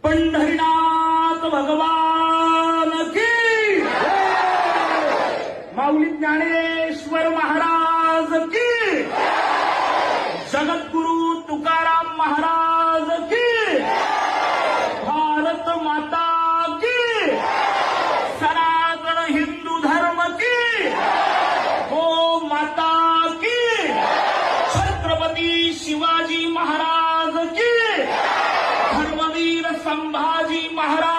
पंढरीनाथ भगवान की माऊली ज्ञानेश्वर महाराज की जगद्गुरु तुकाराम महाराज की भारत माता की सनातन हिंदू धर्म की गो माता की छत्रपती शिवाजी महाराज की धर्मवीर संभाजी महाराज